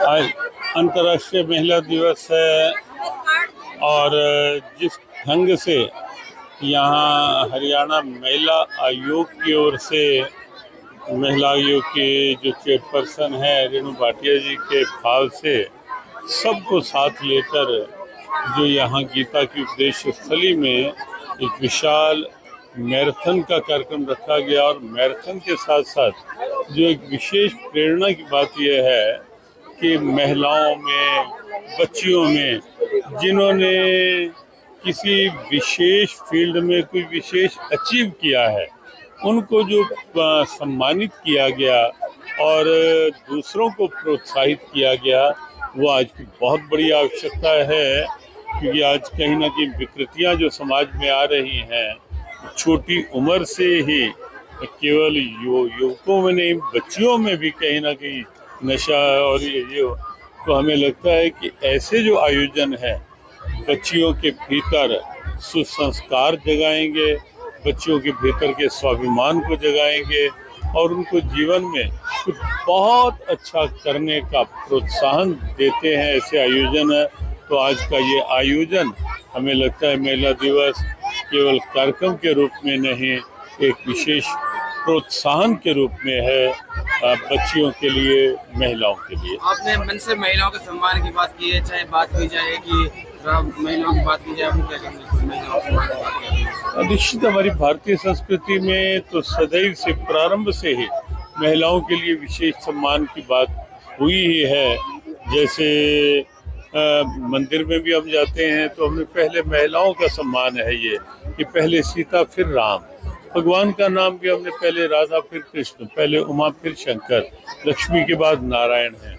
आज अंतर्राष्ट्रीय महिला दिवस है और जिस ढंग से यहाँ हरियाणा महिला आयोग की ओर से महिला आयोग के जो चेयरपर्सन है रेणु भाटिया जी के भाव से सबको साथ लेकर जो यहाँ गीता की उपदेश स्थली में एक विशाल मैराथन का कार्यक्रम रखा गया। और मैराथन के साथ साथ जो एक विशेष प्रेरणा की बात यह है कि महिलाओं में, बच्चियों में जिन्होंने किसी विशेष फील्ड में कोई विशेष अचीव किया है, उनको जो सम्मानित किया गया और दूसरों को प्रोत्साहित किया गया, वो आज की बहुत बड़ी आवश्यकता है। क्योंकि आज कहीं ना कहीं विकृतियां जो समाज में आ रही हैं, छोटी उम्र से ही केवल युवकों में नहीं, बच्चियों में भी कहीं ना कहीं नशा और ये तो हमें लगता है कि ऐसे जो आयोजन है बच्चियों के भीतर सुसंस्कार जगाएंगे, बच्चियों के भीतर के स्वाभिमान को जगाएंगे और उनको जीवन में कुछ बहुत अच्छा करने का प्रोत्साहन देते हैं ऐसे आयोजन है। तो आज का ये आयोजन हमें लगता है महिला दिवस केवल कार्यक्रम के रूप में नहीं, एक विशेष प्रोत्साहन के रूप में है बच्चियों के लिए, महिलाओं के लिए। आपने मन से महिलाओं के सम्मान की बात की है, चाहे बात की जाए कि महिलाओं की बात की जाए, आपको क्या कहेंगे महिलाओं की बात? निश्चित हमारी भारतीय संस्कृति में तो सदैव से, प्रारंभ से ही महिलाओं के लिए विशेष सम्मान की बात हुई ही है। जैसे मंदिर में भी हम जाते हैं तो हमें पहले महिलाओं का सम्मान है ये कि पहले सीता फिर राम, भगवान का नाम भी हमने पहले राधा फिर कृष्ण, पहले उमा फिर शंकर, लक्ष्मी के बाद नारायण है।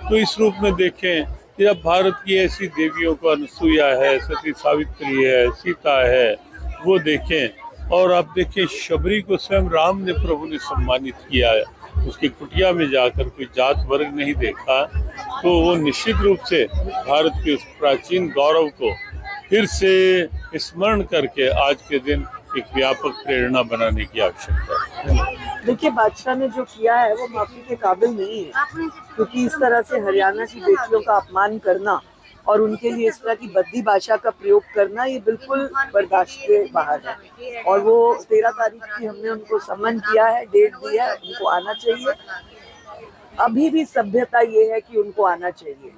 तो इस रूप में देखें कि अब भारत की ऐसी देवियों को अनुसुईया है, सती सावित्री है, सीता है, वो देखें। और आप देखें शबरी को स्वयं राम ने, प्रभु ने सम्मानित किया है, उसकी कुटिया में जाकर कोई जात वर्ग नहीं देखा। तो वो निश्चित रूप से भारत के उस प्राचीन गौरव को फिर से स्मरण करके आज के दिन एक व्यापक प्रेरणा बनाने की आवश्यकता है। देखिए, बादशाह ने जो किया है वो माफी के काबिल नहीं है, क्योंकि इस तरह से हरियाणा की बेटियों का अपमान करना और उनके लिए इस तरह की बद्दी भाषा का प्रयोग करना, ये बिल्कुल बर्दाश्त के बाहर है। और वो 13 तारीख की हमने उनको सम्मन किया है, डेट दी है, उनको आना चाहिए। अभी भी सभ्यता ये है कि उनको आना चाहिए।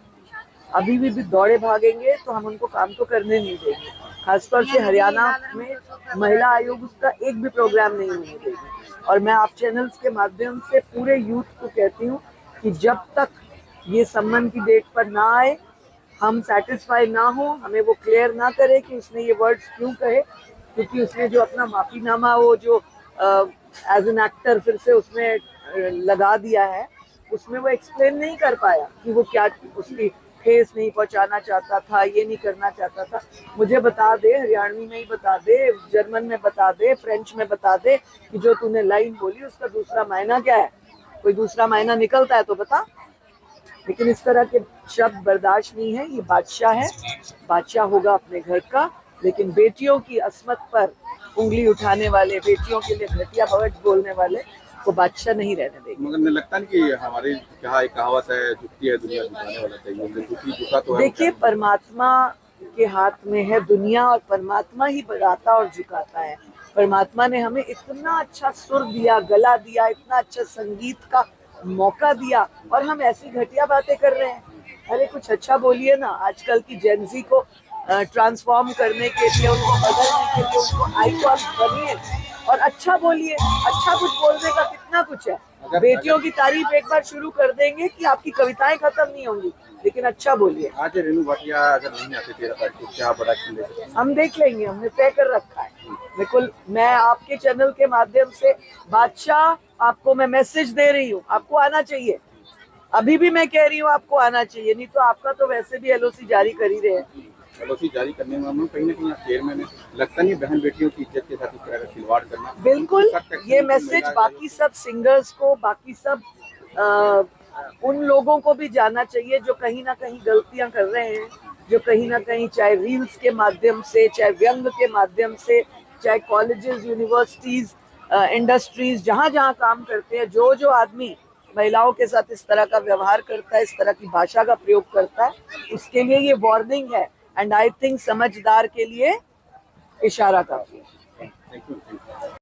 अभी भी दौड़े भागेंगे तो हम उनको काम तो करने नहीं देंगे। खासतौर से हरियाणा में महिला आयोग उसका एक भी प्रोग्राम नहीं होने देगी। और मैं आप चैनल्स के माध्यम से पूरे यूथ को कहती हूँ कि जब तक ये सम्मन की डेट पर ना आए, हम सेटिस्फाई ना हो, हमें वो क्लियर ना करे कि उसने ये वर्ड्स क्यों कहे, क्योंकि उसने जो अपना माफीनामा वो जो एज एन एक्टर फिर से उसने लगा दिया है, उसमें वो एक्सप्लेन नहीं कर पाया कि वो क्या उसकी ठेस नहीं पहुंचाना चाहता था, ये नहीं करना चाहता था। मुझे बता दे, हरियाणवी में ही बता दे, जर्मन में बता दे, फ्रेंच में बता दे कि जो तूने लाइन बोली उसका दूसरा मायना क्या है। कोई दूसरा मायना निकलता है तो बता। लेकिन इस तरह के शब्द बर्दाश्त नहीं है। ये बादशाह है, बादशाह होगा अपने घर का, लेकिन बेटियों की अस्मत पर उंगली उठाने वाले, बेटियों के लिए घटिया वर्ड बोलने वाले को बादशाह नहीं रहने देंगे। मगर लगता नहीं कि हमारे यहाँ एक कहावत है, झुकती है दुनिया झुकाने वाला चाहिए, झुका तो है। देखिए, परमात्मा के हाथ में है दुनिया और परमात्मा ही बढ़ाता और झुकाता है। परमात्मा ने हमें इतना अच्छा सुर दिया, गला दिया, इतना अच्छा संगीत का मौका दिया और हम ऐसी घटिया बातें कर रहे हैं। अरे कुछ अच्छा बोलिए ना। आजकल की जेनजी को ट्रांसफॉर्म करने के लिए, उनको बदलने के लिए उनको आइकॉन बनिए और अच्छा बोलिए। अच्छा कुछ बोलने का कितना कुछ है। बेटियों की तारीफ एक बार शुरू कर देंगे कि आपकी कविताएं खत्म नहीं होंगी, लेकिन अच्छा बोलिए। आज रेणु भाटिया अगर नहीं आते 13 तारीख को, क्या बड़ा खेल हम देख लेंगे, हमने तय कर रखा है। बिल्कुल, मैं आपके चैनल के माध्यम से बादशाह आपको मैं मैसेज दे रही हूँ, आपको आना चाहिए। अभी भी मैं कह रही हूँ आपको आना चाहिए, नहीं तो आपका तो वैसे भी LOC जारी कर ही रहे हैं। LOC जारी करने में हम कहीं ना कहीं चेयरमैन है, लगता नहीं बहन बेटियों की इज्जत के साथ इस तरह का खिलवाड़ करना। बिल्कुल, ये मैसेज बाकी सब सिंगर्स को, बाकी सब उन लोगों को भी जाना चाहिए जो कहीं ना कहीं गलतियां कर रहे हैं, जो कहीं ना कहीं चाहे रील्स के माध्यम से, चाहे व्यंग के माध्यम से, चाहे कॉलेजेस, यूनिवर्सिटीज, इंडस्ट्रीज, जहाँ जहाँ काम करते हैं, जो आदमी महिलाओं के साथ इस तरह का व्यवहार करता है, इस तरह की भाषा का प्रयोग करता है, उसके लिए ये वार्निंग है। एंड आई थिंक समझदार के लिए इशारा काफी है। Thank you.